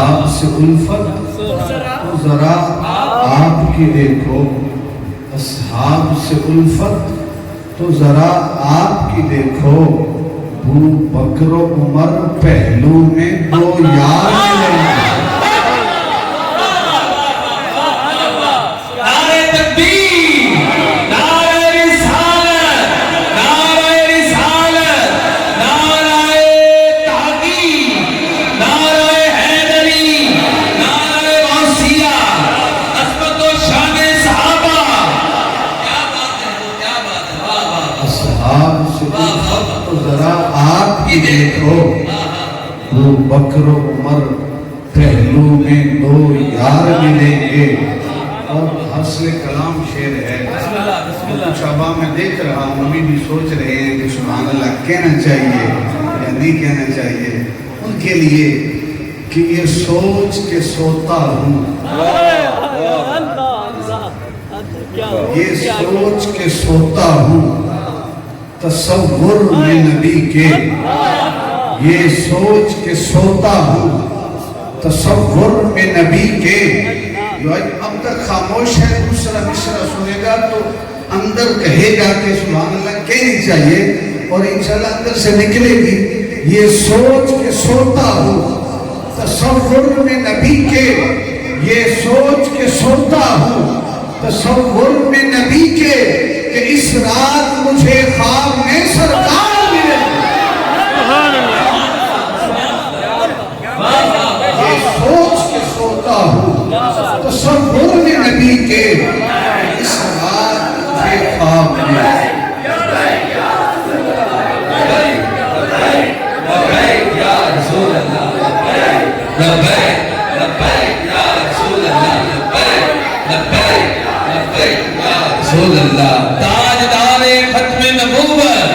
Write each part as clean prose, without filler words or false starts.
اصحاب سے الفت تو ذرا آپ کی دیکھو، اصحاب سے الفت تو ذرا آپ کی دیکھو، ابو بکر و عمر پہلو میں دو یار ملیں گے۔ دیکھو ابو بکر و عمر پہلو میں دو یار ملیں گے۔ اور حاصل کلام شعر ہے، کچھ ابا میں دیکھ رہا ہوں ابھی بھی سوچ رہے ہیں کہ سبحان اللہ کہنا چاہیے یا نہیں کہنا چاہیے، ان کے لیے کہ یہ سوچ کے سوتا ہوں، یہ سوچ کے سوتا ہوں تصور میں نبی کے، یہ سوچ کے سوتا ہوں تصور میں نبی کے۔ اب تک خاموش ہے، دوسرا مصرع سنے گا تو اندر کہے گا کہ سبحان اللہ کہنی چاہیے اور انشاءاللہ اندر سے نکلے گی، یہ سوچ کے سوتا ہوں تصور میں نبی کے، یہ سوچ کے سوتا ہوں تصور میں نبی کے، کہ اس رات مجھے خواب میں سرکار ملے۔ یہ سوچ کے سوتا ہوں تصور میں نبی کے، اس رات مجھے خواب ملے۔ رسول اللہ تاجدار ختم نبوت،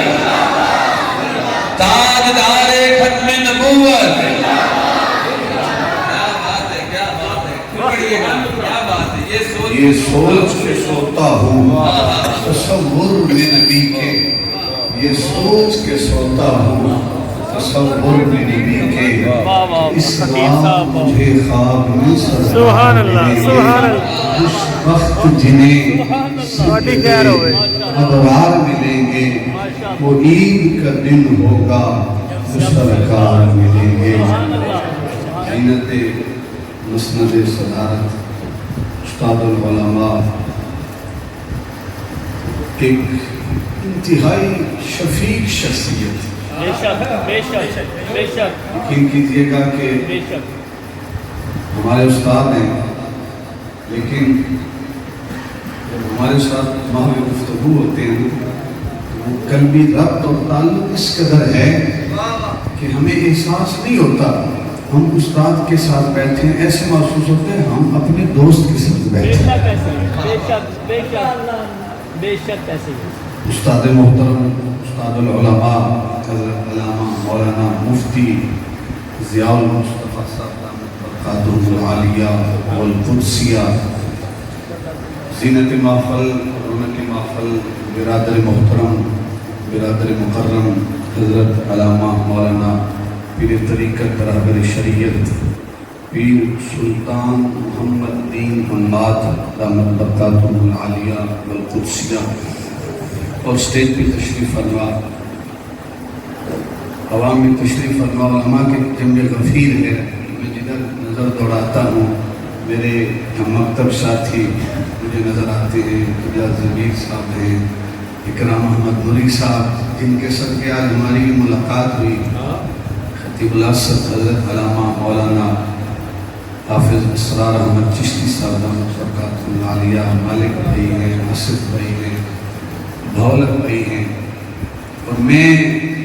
تاجدار ختم نبوت، یہ سوچ کے سوتا ہوں تصور میں نبی کے، یہ سوچ کے سوتا ہوں تصور میں نبی کے، اس رات مجھے خواب میں سرکار ملیں گے۔ اس وقت جنہیں ابرار ملیں گے، وہ عید کا دن ہوگا جو سرکار ملیں گے۔ زینت مسند صدارت استاد العلماء، ایک انتہائی شفیق شخصیت، یقین کیجئے گا کہ ہمارے استاد ہیں، لیکن جب ہمارے ساتھ محو گفتگو ہوتے ہیں وہ قلبی ربط اور تعلق اس قدر ہے کہ ہمیں احساس نہیں ہوتا ہم استاد کے ساتھ بیٹھے ہیں، ایسے محسوس ہوتے ہیں ہم اپنے دوست کے ساتھ بیٹھے ہیں۔ استاد محترم استاد العلماء حضرت علامہ مولانا مفتی ضیاء المصطفیٰ صاحب دامت برکاتہ العالیہ والقدسیہ، زینت محفل، رونق محفل، برادر محترم برادر مکرم حضرت علامہ مولانا پیر طریقت برابر شریعت پیر سلطان محمد دین حماد دامت برکاتہ العالیہ والقدسیہ، اور اسٹیج پہ تشریف فرما عوام میں تشریف فرما علماء کے جمع غفیر ہے۔ میں جدھر نظر دوڑاتا ہوں میرے ہم مکتب ساتھی مجھے نظر آتے ہیں، اجاز ضمیر صاحب ہیں، اکرام احمد نوری صاحب جن کے صدقے آج ہماری بھی ملاقات ہوئی، خطیب الاسد حضرت علامہ مولانا حافظ اسرار احمد چشتی صاحب دامت برکاتہ العالیہ، مالک بھائی ہیں، آصف بھائی ہیں، دولت بھائی ہیں، اور میں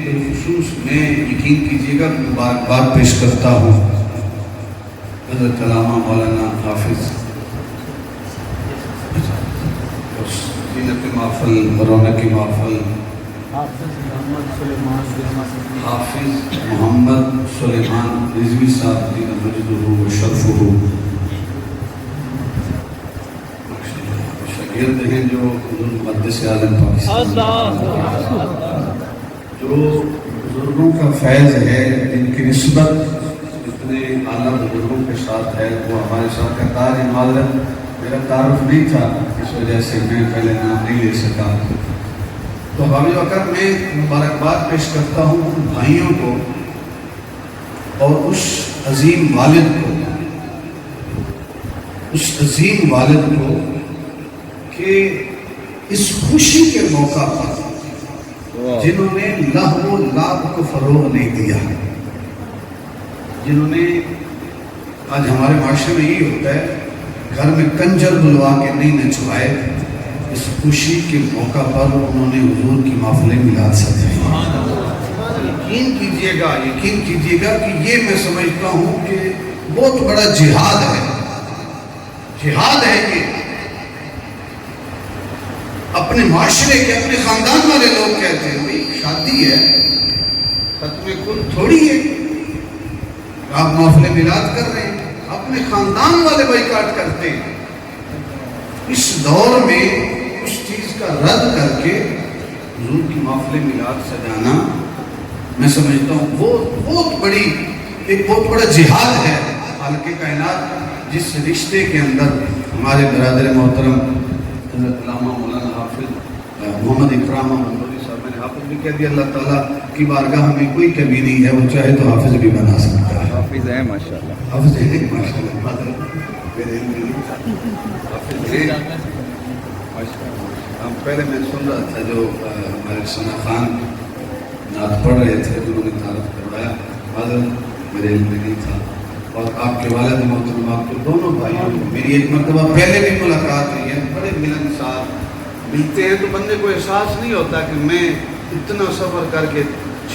بالخصوص میں یقین کیجیے گا مبارکباد پیش کرتا ہوں حضرت علامہ مولانا حافظ زینت محفل، رونق محفل، حافظ محمد سلیمان رضوی صاحب دین مجدہ و شرفہ، شاگرد ہیں جو حضور مقدس عالم پاکستان، جو بزرگوں کا فیض ہے، جن کی نسبت اتنے اعلیٰ بزرگوں کے ساتھ ہے، وہ ہمارے ساتھ کردار ہے. معذرت میرا تعارف نہیں تھا، اس وجہ سے میں پہلے نام نہیں لے سکا. تو حافظ وقت میں مبارکباد پیش کرتا ہوں ان بھائیوں کو اور اس عظیم والد کو کہ اس خوشی کے موقع پر جنہوں نے لہو و لعب کو فروغ نہیں دیا، جنہوں نے آج ہمارے معاشرے میں یہی ہوتا ہے گھر میں کنجر بلوا کے نہیں نچوائے، اس خوشی کے موقع پر انہوں نے حضور کی محفل میلاد سجائی. یقین کیجئے گا کہ یہ میں سمجھتا ہوں کہ بہت بڑا جہاد ہے یہ. اپنے معاشرے کے اپنے خاندان والے لوگ کہتے ہیں بھئی شادی ہے، ختم کل تھوڑی ہے، آپ محفل میلاد کر رہے ہیں، اپنے خاندان والے بائیکاٹ کرتے ہیں. اس دور میں اس چیز کا رد کر کے حضور کی محفل میلاد سجانا میں سمجھتا ہوں وہ ایک بہت بڑا جہاد ہے. خالق کائنات جس رشتے کے اندر ہمارے برادر محترم حضرت علامہ مولانا حافظ محمد اکرام منظوری صاحب، میں نے حافظ بھی کہہ دیا، اللہ تعالیٰ کی بارگاہ میں کوئی کمی نہیں ہے، وہ چاہے تو حافظ بھی بنا سکتا ہے. حافظ ہے ماشاءاللہ، حافظ ہے ماشاءاللہ، پہلے میں سن رہا تھا جو ہمارے ثنا خان نعت پڑھ رہے تھے، انہوں نے تعارف کروایا، حضرت میرے علم میں نہیں تھا. اور آپ کے والد محترم، آپ کے دونوں بھائیوں کو میری ایک مرتبہ پہلے بھی ملاقات ہوئی ہے، بڑے ملنسار ملتے ہیں تو بندے کو احساس نہیں ہوتا کہ میں اتنا سفر کر کے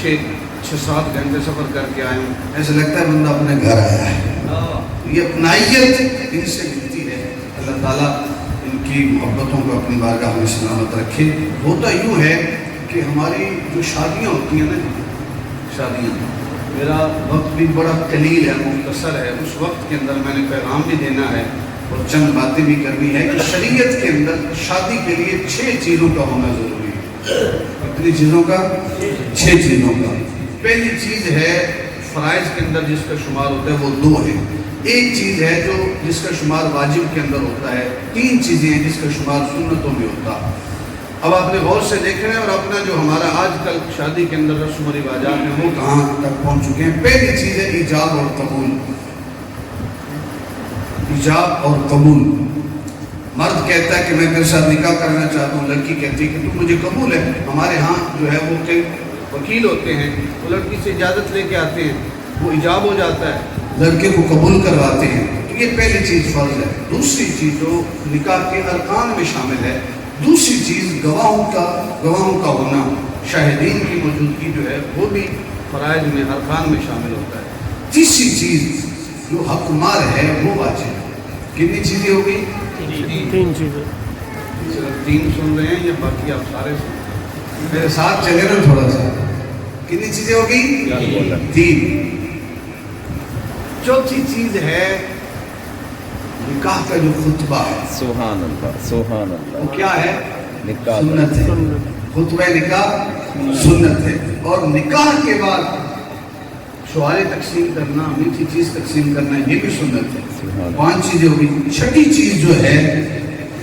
6-7 گھنٹے سفر کر کے آئے ہوں، ایسا لگتا ہے بندہ اپنے گھر آیا ہے. یہ اپنائیت ان سے ملتی ہے. اللہ تعالیٰ ان کی محبتوں کو اپنی بارگاہ میں سلامت رکھے. ہوتا یوں ہے کہ ہماری جو شادیاں ہوتی ہیں نا، میرا وقت بھی بڑا قلیل ہے، مختصر ہے. اس وقت کے اندر میں نے پیغام بھی دینا ہے اور چند باتیں بھی کرنی ہے کہ شریعت کے اندر شادی کے لیے 6 چیزوں کا ہونا ضروری ہے. کتنی چیزوں کا؟ 6 چیزوں کا. پہلی چیز ہے فرائض کے اندر جس کا شمار ہوتا ہے وہ 2 ہے. ایک چیز ہے جس کا شمار واجب کے اندر ہوتا ہے. 3 چیزیں ہیں جس کا شمار سنتوں میں ہوتا. اب آپ نے غور سے دیکھنا ہے اور اپنا جو ہمارا آج کل شادی کے اندر رسم و رواجات ہیں وہ کہاں تک پہنچ چکے ہیں. پہلی چیز ہے ایجاب اور قبول. ایجاب اور قبول. مرد کہتا ہے کہ میں تیرے ساتھ نکاح کرنا چاہتا ہوں، لڑکی کہتی ہے کہ تو مجھے قبول ہے. ہمارے ہاں جو ہے وہ کئی وکیل ہوتے ہیں، وہ لڑکی سے اجازت لے کے آتے ہیں، وہ ایجاب ہو جاتا ہے، لڑکے کو قبول کرواتے ہیں. تو یہ پہلی چیز فرض ہے. دوسری چیز جو نکاح کے ارکان میں شامل ہے، دوسری چیز گواہوں کا ہونا، شاہدین کی موجودگی جو ہے وہ بھی فرائض میں ارکان میں شامل ہوتا ہے. تیسری چیز جو حق مال ہے وہ واجب ہے. کتنی چیزیں ہو گئی؟ 3 چیزیں. صرف 3 سن رہے ہیں یا باقی آپ سارے سن؟ میرے ساتھ چلے نا تھوڑا سا. کتنی چیزیں ہو گئی؟ 3. چوتھی چیز ہے نکاح کا جو خطبہ ہے. سبحان اللہ سبحان اللہ. وہ کیا ہے؟ نکاح سنت ہے. خطبہ نکاح سنت ہے. اور نکاح کے بعد شعائیں تقسیم کرنا، میٹھی چیز تقسیم کرنا، یہ بھی سنت ہے. 5 چیزیں ہوگی. چھٹی چیز جو ہے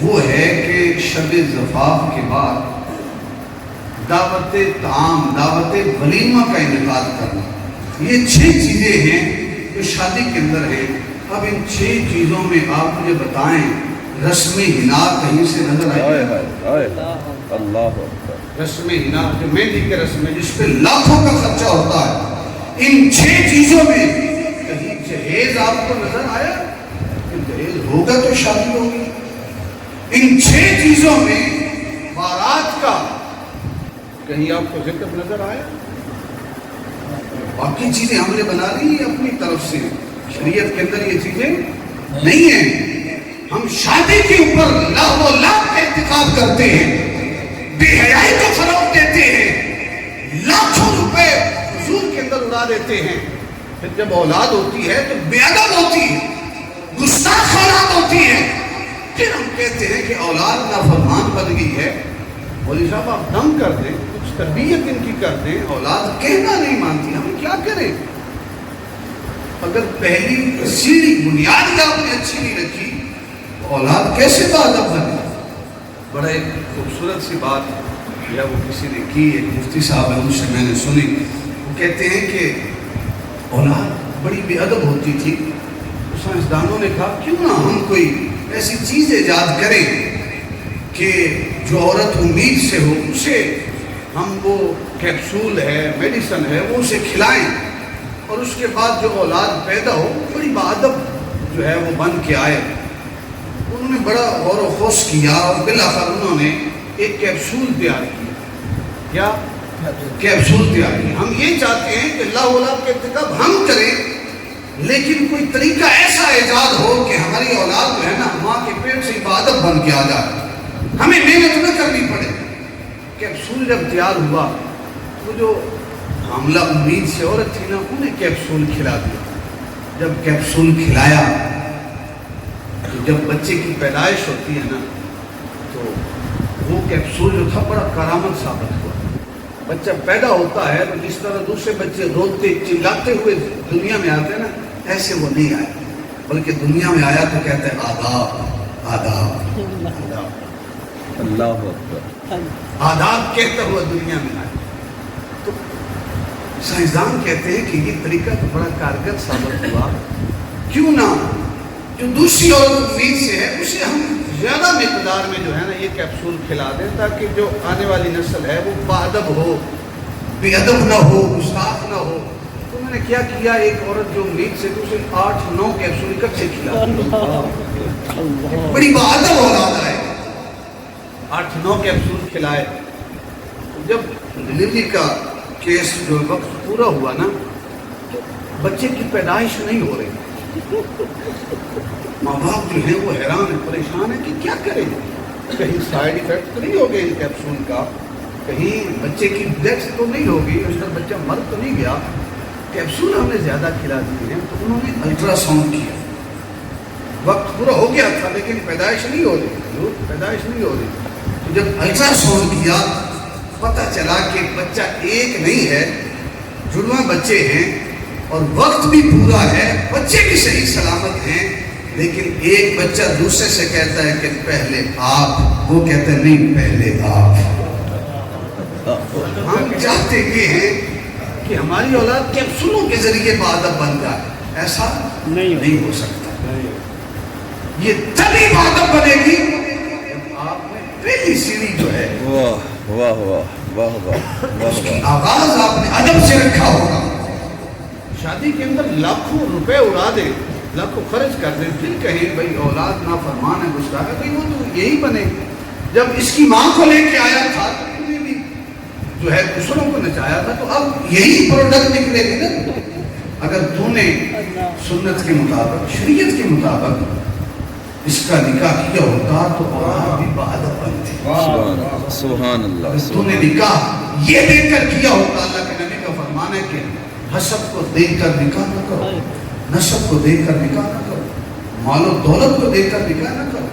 وہ ہے کہ شب زفاف کے بعد دعوت طعام، دعوت ولیمہ کا انعقاد کرنا. یہ 6 چیزیں ہیں جو شادی کے اندر ہے. اب ان 6 چیزوں میں آپ مجھے بتائیں رسم حنا کہیں سے نظر آئی؟ اللہ رسم حنا جو مہندی کے رسم ہے جس پہ لاکھوں کا خرچہ ہوتا ہے، ان 6 چیزوں میں کہیں جہیز آپ کو نظر آیا؟ کہ جہیز ہوگا تو شادی ہوگی. ان 6 چیزوں میں بارات کا کہیں آپ کو ذکر نظر آیا؟ باقی چیزیں ہم نے بنا لی اپنی طرف سے. شریعت کے اندر یہ چیزیں نہیں ہیں. ہم شادی کے اوپر لاکھ و لاکھ کا انتخاب کرتے ہیں، بے حیائی کو فروغ دیتے ہیں، لاکھوں روپے حضور کے اندر اڑا دیتے ہیں. پھر جب اولاد ہوتی ہے تو بے ادب ہوتی ہے، گستاخ اولاد ہوتی ہے. پھر ہم کہتے ہیں کہ اولاد نافرمان بن گئی ہے. مولوی صاحب آپ دم کر دیں، کچھ تربیت ان کی کر دیں. اولاد کہنا نہیں مانتی، ہم کیا کریں؟ اگر پہلی سیڑھی بنیاد ہی آپ نے اچھی نہیں رکھی تو اولاد کیسے باادب بنے؟ بڑا ایک خوبصورت سی بات یا وہ کسی نے کی، ایک مفتی صاحب ہے ان سے میں نے سنی، وہ کہتے ہیں کہ اولاد بڑی بے ادب ہوتی تھی، سائنسدانوں نے کہا کیوں نہ ہم کوئی ایسی چیز ایجاد کریں کہ جو عورت امید سے ہو، اسے ہم وہ کیپسول ہے، میڈیسن ہے، وہ اسے کھلائیں اور اس کے بعد جو اولاد پیدا ہو بڑی باادب جو ہے وہ بن کے آئے۔ انہوں نے بڑا غور و خوض کیا اور بالآخر انہوں نے ایک کیپسول تیار کی۔ کیا کیپسول تیار کی؟ ہم یہ چاہتے ہیں کہ اللہ اولاد کا ارتکاب ہم کریں، لیکن کوئی طریقہ ایسا ایجاد ہو کہ ہماری اولاد جو ہے نا ماں کے پیٹ سے باادب بن کے آ جائے، ہمیں محنت نہ کرنی پڑے۔ کیپسول جب تیار ہوا تو جو حاملہ امید سے عورت تھی نا انہیں کیپسول کھلا دیا۔ جب کیپسول کھلایا تو جب بچے کی پیدائش ہوتی ہے نا تو وہ کیپسول جو تھا بڑا کارآمد ثابت ہوا۔ بچہ پیدا ہوتا ہے تو جس طرح دوسرے بچے روتے چلاتے ہوئے دنیا میں آتے ہیں نا، ایسے وہ نہیں آئے، بلکہ دنیا میں آیا تو کہتے ہیں آداب آداب آداب، اللہ اکبر، آداب کہتا ہوا دنیا میں آیا۔ تو سائنسدان کہتے ہیں کہ یہ طریقہ تو بڑا کارگر ثابت ہوا، کیوں نہ جو دوسری عورت امید سے ہے اسے ہم زیادہ مقدار میں جو ہے نا یہ کیپسول کھلا دیں تاکہ جو آنے والی نسل ہے وہ باادب ہو، بے ادب نہ ہو، گستاخ نہ ہو۔ تو میں نے کیا کیا، ایک عورت جو امید سے تو اسے 8-9 کیپسول اکٹھے کھلا دی، بڑی باادب اولاد آئے، 8-9 کیپسول کھلائے۔ جب ڈلیوری کا کیس جو وقت پورا ہوا نا تو بچے کی پیدائش نہیں ہو رہی، ماں باپ جو ہیں وہ حیران ہیں، پریشان ہیں کہ کیا کریں، کہیں سائیڈ ایفیکٹ تو نہیں ہو گئے ان کیپسول کا، کہیں بچے کی ڈیتھ تو نہیں ہوگی، اس طرح بچہ مر تو نہیں گیا، کیپسول ہم نے زیادہ کھلا دیے ہیں۔ تو انہوں نے الٹرا ساؤنڈ کیا، وقت پورا ہو گیا تھا لیکن پیدائش نہیں ہو رہی، پیدائش نہیں ہو رہی۔ تو جب الٹرا ساؤنڈ کیا پتہ چلا کہ بچہ ایک نہیں ہے، جڑواں بچے ہیں اور وقت بھی پورا ہے، بچے بھی صحیح سلامت ہیں، لیکن ایک بچہ دوسرے سے کہتا ہے کہ پہلے آپ، وہ کہتے ہیں نہیں پہلے آپ۔ ہم چاہتے یہ ہیں کہ ہماری اولاد کیپسولوں کے ذریعے باادب بن جائے، ایسا نہیں ہو سکتا۔ یہ تبھی باادب بنے گی جب آپ نے پہلی سیڑھی جو ہے واہ واہ واہ واہ واہ اس کی واہ، آغاز آپ نے ادب سے رکھا ہوگا۔ شادی کے اندر لاکھوں روپے اڑا دے، لاکھوں خرچ کر دے، پھر کہیں بھائی اولاد نافرمان ہے، گستاخ ہے، بھائی وہ تو یہی بنے۔ جب اس کی ماں کو لے کے آیا تھا تو انہیں بھی جو ہے دوسروں کو نچایا تھا، تو اب یہی پروڈکٹ نکلے گی نا۔ اگر تو نے سنت کے مطابق، شریعت کے مطابق اس کا نکاح کیا ہوتا تو اولاد بھی باادب بنتی۔ سبحان اللہ، تو نے نکاح یہ دیکھ کر کیا ہوتا، اللہ کے نبی کا فرمان ہے کہ حسب کو دیکھ کر نکاح نہ کرو، نسب کو دیکھ کر نکاح نہ کرو، مال و دولت کو دیکھ کر نکاح نہ کرو،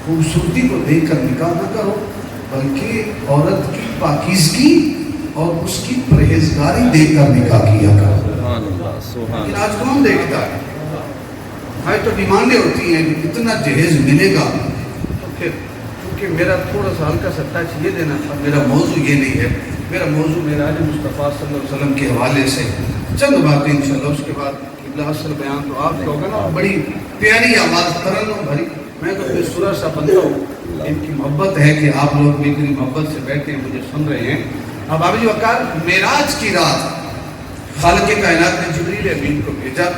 خوبصورتی کو دیکھ کر نکاح نہ کرو، بلکہ عورت کی پاکیزگی اور اس کی پرہیزگاری دیکھ کر نکاح کیا کرو۔ سبحان اللہ، سبحان لیکن اللہ، آج کون دیکھتا ہے؟ ہماری تو ڈیمانڈیں ہوتی ہیں کہ اتنا جہیز ملے گا، تو پھر کیونکہ میرا تھوڑا سا ہلکا سا ٹچ یہ دینا تھا، میرا موضوع یہ نہیں ہے، میرا موضوع میراج مصطفیٰ صلی اللہ علیہ وسلم کے حوالے سے چند باتیں انشاءاللہ، اس کے بعد قبلہ اصل بیان تو آپ کا ہوگا نا، بڑی پیاری آواز ترنم بھری، میں تو بے سرا سا بندہ ہوں، ان کی محبت ہے کہ آپ لوگ بھی اتنی محبت سے بیٹھے مجھے سن رہے ہیں۔ اب آپ وقار معراج کی رات خالق کائنات نے جبریل امین کو بھیجا،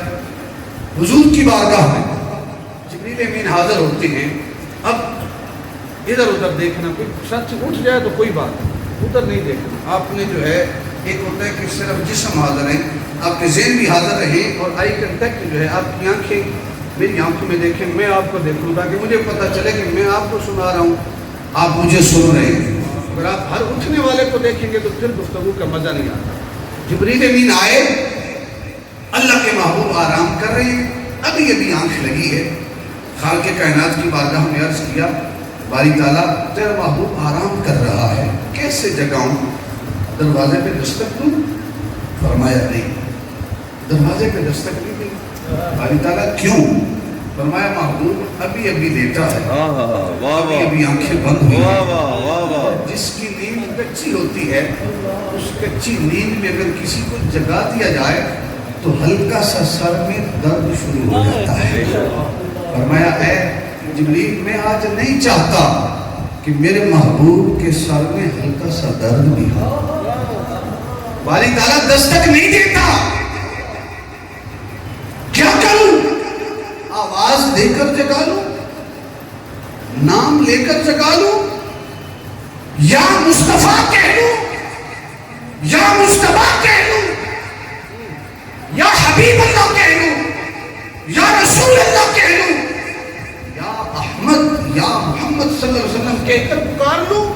حضور کی بارگاہ میں جبریل امین حاضر ہوتے ہیں۔ اب ادھر ادھر دیکھنا، کوئی سچ اٹھ جائے تو کوئی بات نہیں، ادھر نہیں دیکھنا، آپ نے جو ہے ایک ہوتا ہے کہ صرف جسم حاضر ہے، آپ کے ذہن بھی حاضر رہے اور آئی کنٹیکٹ جو ہے آپ کی آنکھیں میری آنکھوں میں دیکھیں، میں آپ کو دیکھوں تاکہ مجھے پتہ چلے کہ میں آپ کو سنا رہا ہوں، آپ مجھے سن رہے ہیں۔ اگر آپ ہر اٹھنے والے کو دیکھیں گے تو پھر گفتگو کا مزہ نہیں آتا۔ جبریل امین آئے، اللہ کے محبوب آرام کر رہے ہیں، ابھی ابھی آنکھ لگی ہے، خالق کائنات کی بارگاہ میں عرض کیا، باری تعالیٰ تیرا محبوب آرام کر رہا ہے، کیسے جگاؤں، دروازے پہ دستک دوں؟ فرمایا نہیں، دروازے پہ دستک نہیں ملی. باری تعالیٰ کیوں؟ فرمایا محبوب ابھی ابھی لیٹا ہے, واہ ابھی واہ ابھی آنکھیں بند ہوئی واہ ہیں. واہ واہ واہ. جس کی نیند کچی ہوتی ہے, اس کچی نیند میں اگر کسی کو جگا دیا جائے تو ہلکا سا سر میں درد شروع ہو جاتا ہے. فرمایا اے جبریل, میں آج نہیں چاہتا کہ میرے محبوب کے سر میں ہلکا سا درد بھی ہو. باری تعالیٰ دستک نہیں دیتا, کیا کروں؟ آواز دے کر جگا لوں, نام لے کر جگا لوں, یا مصطفیٰ کہہ لوں, یا مصطفیٰ کہہ لوں, یا حبیب اللہ کہہ لوں, یا رسول اللہ کہہ لوں, یا احمد یا محمد صلی اللہ علیہ وسلم کہہ کر پکار لوں؟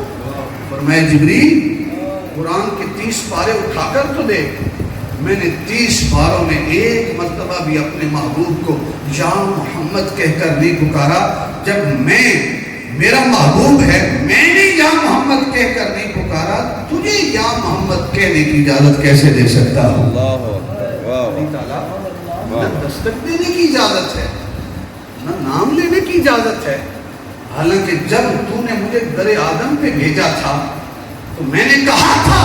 فرمایا جبریل, قرآن کے 30 پارے اٹھا کر تو دے. میں نے 30 پاروں میں ایک مرتبہ بھی اپنے محبوب کو یا محمد کہہ کر نہیں پکارا. جب میرا محبوب ہے, میں نے یا محمد کہہ کر نہیں پکارا, تجھے یا محمد کہنے کی اجازت کیسے دے سکتا ہوں؟ اللہ اکبر. واہ نہ دستک دینے کی اجازت ہے, نہ نام لینے کی اجازت ہے. حالانکہ جب تو نے مجھے در آدم پہ بھیجا تھا تو میں نے کہا تھا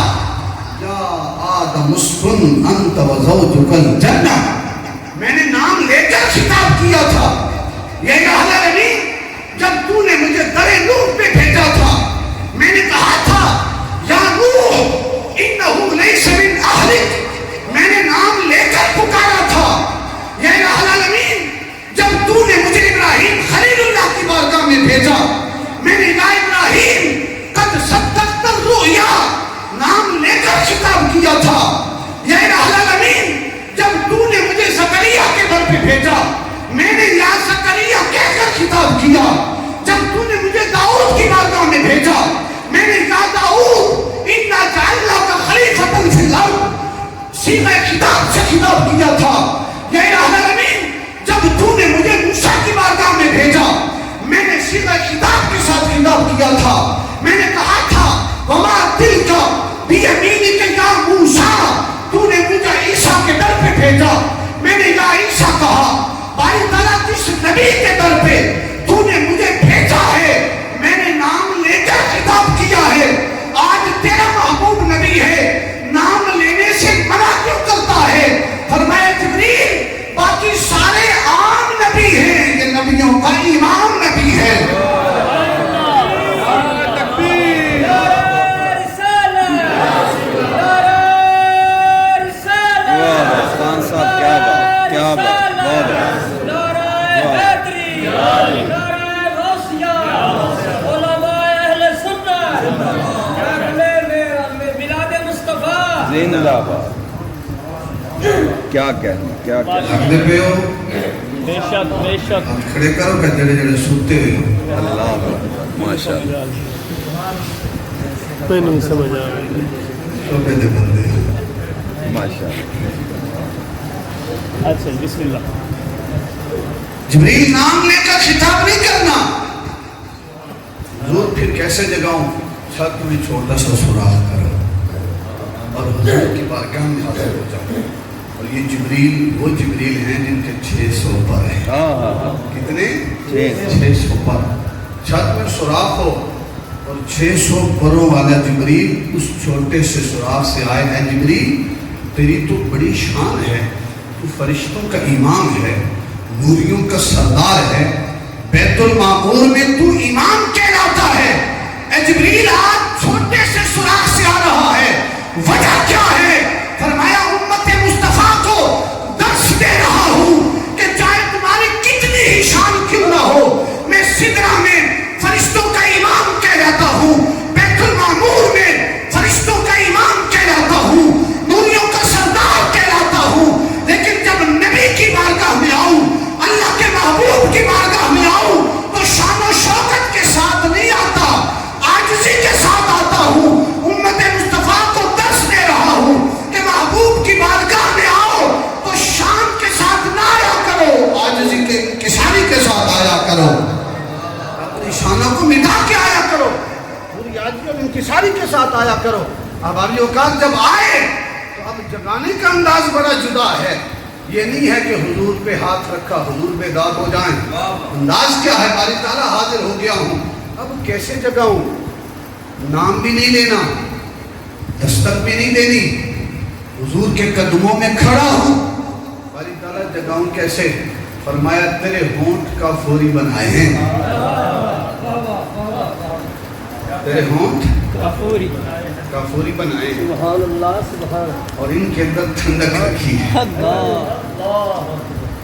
یا آدم اسکن انت و زوجک الجنہ. میں نے نام لے کر خطاب کیا تھا. یہ العالمین, جب تو نے مجھے در نوح پہ بھیجا تھا میں نے کہا تھا یا نوح انہ لیس من اہلک. میں نے نام لے کر پکارا تھا. یہ العالمین, جب تو نے مجھے ابراہیم خلیل اللہ کی بارگاہ میں بھیجا میں نے یا ابراہیم قد صدقت الرؤیا نام لے کر خطاب کیا تھا. یا العالمین, جب تو نے مجھے زکریا کے در پہ بھیجا میں نے یا زکریا کہہ کر خطاب کیا. جب تو نے مجھے داؤد کی بارگاہ میں بھیجا میں نے یا داؤد انا جعلناک خلیفۃ فی الارض صیغہ خطاب سے خطاب کیا تھا. یا العالمین, جب تو نے مجھے موسیٰ کی بارگاہ میں بھیجا میں نے صیغہ خطاب کے ساتھ خطاب کیا تھا. میں نے کہا تھا وما تلک بیمینک یا موسیٰ. تو نے مجھے عیسیٰ کے در پہ بھیجا میں نے یا عیسیٰ کہا. باری تعالیٰ جس نبی کے در پہ تو نے مجھے بھیجا ہے میں نے نام لے کر خطاب کیا ہے. آج تیرا محبوب نبی ہے, نام لینے سے منع کیوں کرتا ہے؟ فرمایا جبریل, باقی سارے عام نبی ہیں, یہ نبیوں کا امام نبی ہے. خان صاحب کیا بات, کیا بات, واہ واہ. زندہ باد. کیا کہنا, کیا کہنا. اگلے پہ ہو, بے شک بے شک. ہاتھ کھڑے کرو کہ جڑے جڑے سوتے ہوئے ہو. اللہ اکبر. ماشاء اللہ. میں نہیں سمجھ آ رہی. سوتے دے بندے ہو. ماشاء اللہ. اچھا بسم اللہ. جبریل, نام لے کر خطاب نہیں کرنا. حضور پھر کیسے جگاؤں؟ چھت میں چھوٹا سا سوراخ کرو اور حضور کی بارگاہ میں حاضر ہو جاؤ. اور یہ جبریل وہ جبریل ہیں جن کے 600 پر ہیں. کتنے؟ 600 پر. چھت میں سوراخ ہو اور 600 پروں والا جبریل اس چھوٹے سے سوراخ سے آئے. ہے جبریل, تیری تو بڑی شان ہے, تو فرشتوں کا امام ہے, نوریوں کا سردار ہے, بیت المعمور میں تو امام کہلاتا ہے. اے جبریل, آج چھوٹے سے سوراخ سے آ رہا ہے, وجہ کیا ہے؟ فرمایا امت مصطفیٰ کو درس دے رہا ہوں کہ چاہے تمہاری کتنی ہی شان کیوں نہ ہو, میں سدرہ میں فرشتوں کا امام کہلاتا ہوں, بیت المعمور میں فرشتوں کا امام کہلاتا ہوں, نوریوں کا سردار کہلاتا ہوں. لیکن جب نبی کی بارگاہ میں آؤں, اللہ کے محبوب کی بارگاہ میں آؤں تو شان و شوکت کے ساتھ نہیں آتا, عاجزی کے ساتھ آتا ہوں. امت مصطفیٰ کو درس دے رہا ہوں کہ محبوب کی بارگاہ میں آؤ تو شان کے ساتھ نہ آیا کرو, عاجزی کے کساری کے ساتھ آیا کرو, اپنی شانوں کو مٹا کے آیا کرو, پوری عاجزی اور انکساری کے ساتھ آیا کرو. اب آپ اوقات جب آئے تو اب جگانے کا انداز بڑا جدا ہے. یہ نہیں ہے کہ حضور پہ ہاتھ رکھا حضور بیدار ہو جائیں. انداز کیا ہے؟ باری تعالیٰ حاضر ہو گیا ہوں، اب کیسے جگاؤں؟ نام بھی نہیں لینا، دستک بھی نہیں دینی، حضور کے قدموں میں کھڑا ہوں، باری تعالیٰ جگاؤں کیسے؟ فرمایا تیرے ہونٹ کا فوری بنائے ہیں، تیرے ہونٹ کافوری کافوری بنائے ہیں سبحان اللہ سبحان اور ان کے اندر ٹھنڈک رکھی ہے. اللہ.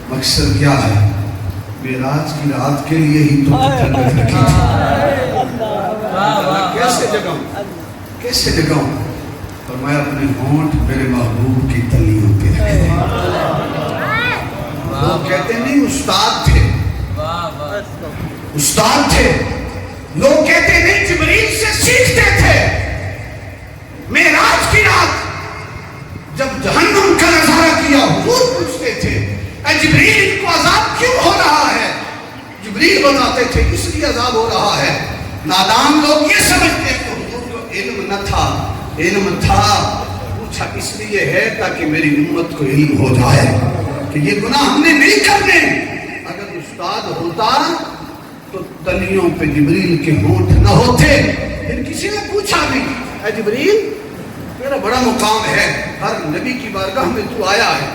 مقصد کیا ہے؟ معراج کی رات کے لیے ہی تو ٹھنڈک رکھی تھی. کیسے جگاؤں؟ کیسے جگاؤں؟ فرمایا اپنے ہونٹ میرے محبوب کی تلیوں پہ رکھے. لوگ کہتے نہیں استاد تھے، استاد تھے. لوگ کہتے نہیں جبریل سے سیکھتے تھے. معراج کی رات جب جہنم کا نظارہ کیا حضور پوچھتے تھے اے جبریل ان کو عذاب کیوں ہو رہا ہے؟ جبریل بتاتے تھے اس لیے عذاب ہو رہا ہے. نادان لوگ یہ سمجھتے کہ حضور کو علم نہ تھا، علم تھا. پوچھا اس لیے ہے تاکہ میری امت کو علم ہو جائے کہ یہ گناہ ہم نے نہیں کرنے. اگر استاد ہوتا تو تلیوں پہ جبریل کے ہونٹ نہ ہوتے. پھر کسی نے پوچھا نہیں اے جبریل میرا بڑا مقام ہے، ہر نبی کی بارگاہ میں تو آیا ہے،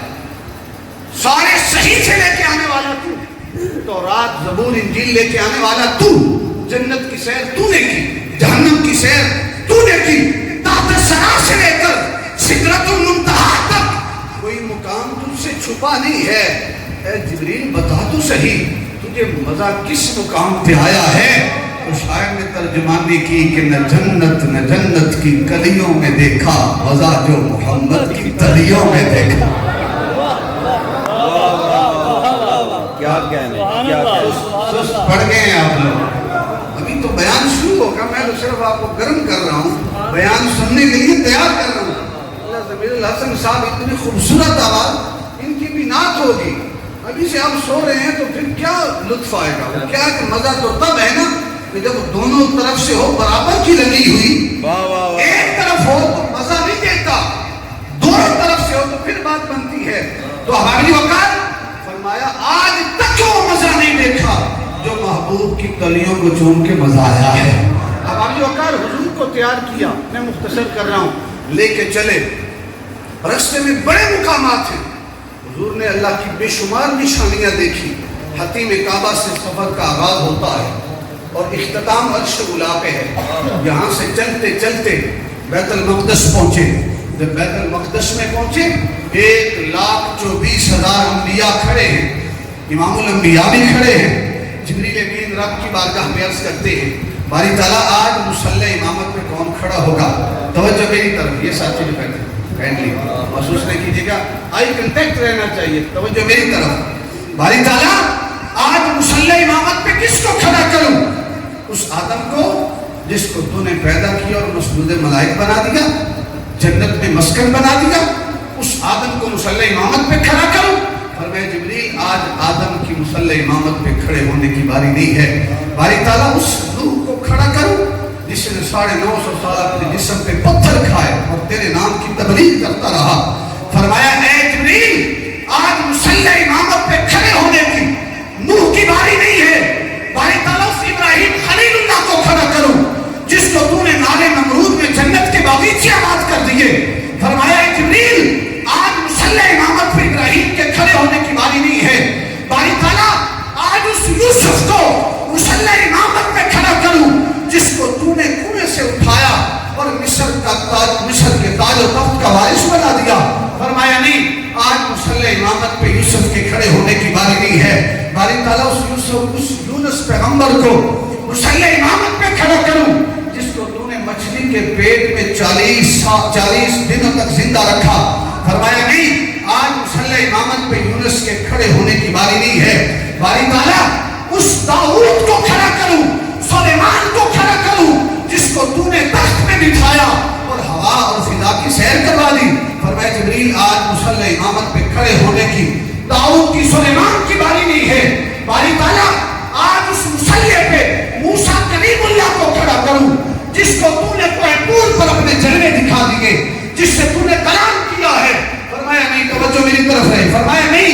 سارے صحیح سے لے کے آنے والا تو، تورات زبور انجیل لے کے آنے والا تو، جنت کی سیر تو نے کی، جہنم کی سیر تو نے کی، تحت ثنا سے لے کر سدرۃ المنتہا تک کوئی مقام تجھ سے چھپا نہیں ہے. اے جبریل بتا تو صحیح تجھے مزہ کس مقام پہ آیا ہے؟ تو شاعر نے ترجمانی کی کہ نہ جنت کی کلیوں میں دیکھا مزہ جو محمد کی تلیوں میں دیکھا. کیا کہنے کیا سست پڑ گئے ہیں آپ لوگ. ابھی تو بیان شروع ہوگا، میں تو صرف آپ کو گرم کر رہا ہوں، بیان سننے کے لیے تیار کر رہا ہوں. اللہ ضمیر الحسن صاحب اتنی خوبصورت آواز، ان کی بھی نعت ہوگی. ابھی سے آپ سو رہے ہیں تو پھر کیا لطف آئے گا؟ کیا کہ مزہ تو تب ہے نا کہ جب دونوں طرف سے ہو برابر کی لگی ہوئی. ایک طرف ہو تو مزہ نہیں دیتا، دونوں طرف سے ہو تو پھر بات بنتی ہے. تو ہماری وقت فرمایا آج تک وہ مزہ نہیں دیکھا جو محبوب کی تلیوں کو چوم کے مزہ آیا ہے. اب ہماری وقت حضور کو تیار کیا، میں مختصر کر رہا ہوں، لے کے چلے. رستے میں بڑے مقامات ہیں. حضور نے اللہ کی بے شمار نشانیاں دیکھی. حتیم کعبہ سے سفر کا آغاز ہوتا ہے اور اختتام عرش اولی پہ ہے. یہاں سے چلتے چلتے بیت المقدس پہنچے. جب بیت المقدس میں پہنچے 1,24,000 انبیاء کھڑے ہیں، امام الانبیاء بھی کھڑے ہیں. جبریل امین رب کی بارگاہ میں عرض کرتے ہیں باری تعالیٰ آج مصلی امامت پہ کون کھڑا ہوگا؟ توجہ میری طرف، یہ ساتھی جو کہتے ہیں کائنڈلی محسوس نہیں کیجیے گا، آئی کنٹیکٹ رہنا چاہیے. توجہ میری طرف. باری تعالیٰ آج مصلی امامت پہ کس کو کھڑا کروں؟ اس آدم کو جس کو تو نے پیدا کیا اور مسجود ملائک بنا دیا، جنت میں مسکن بنا دیا. اس آدم کو مصلی امامت پہ کھڑا کروں؟ فرمایا جبریل آج آدم کی مصلی امامت پہ کھڑے ہونے کی باری نہیں ہے. باری تعالیٰ اس روح کو کھڑا کروں جس نے 950 سال اپنے جسم پہ پتھر کھائے اور تیرے نام کی تبلیغ کرتا رہا. فرمایا اے جبریل آج مصلی امامت پہ کھڑے ہونے کی نوح کی باری نہیں ہے. باری تعالیٰ اس ابراہیم خلیل اللہ کو کھڑا کروں جس کو تو نے نارے نمرود میں جنت کے باغیچے آباد کر دیے. فرمایا اے جبریل آج مصلی امامت پہ ابراہیم کے کھڑے ہونے کی باری نہیں ہے. باری تعالیٰ آج اس یوسف کو مصلی امامت پہ کھڑا کروں جس کو تو نے کنویں سے اٹھایا اور مصر کے تاج و تخت کا وارث بنا دیا. فرمایا نہیں آج مصلی امامت پہ یوسف کے کھڑے ہونے کی باری نہیں ہے. باری تعالیٰ اس یونس پیغمبر کو مصلی امامت پہ کھڑا کروں جس کو تو نے مچھلی کے پیٹ میں 40 دنوں تک زندہ رکھا. فرمایا نہیں آج مصلی امامت پہ یونس کے کھڑے ہونے کی باری نہیں ہے. باری تعالیٰ اس داؤد کو کھڑا کروں، سلیمان کو کھڑا کروں جس کو تو نے تخت میں بٹھایا اور ہوا اور فضا کی سیر کروا دی. فرمایا جبریل آج مصلی امامت پہ کھڑے ہونے کی داؤد کی سلیمان کی باری نہیں ہے. باری تعالیٰ آج اس مصلی پہ موسیٰ کلیم اللہ کو کھڑا کروں جس کو تو نے طور پر اپنے جلوے دکھا دیے، جس سے تو نے کلام کیا ہے. فرمایا نہیں، توجہ میری طرف ہے. فرمایا نہیں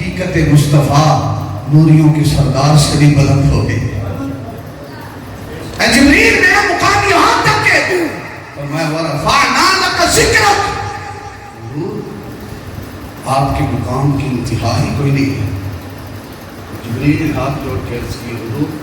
حقیقت مصطفیٰ نوریوں کے سردار سے بھی بلند ہو گئے. اے جبریل میرا مقام یہاں تک ہے اور میں ورفعنا لک ذکرک. حضور آپ کے مقام کی انتہا ہی کوئی نہیں ہے. جبریل ہاتھ جوڑ کے عرض کی حضور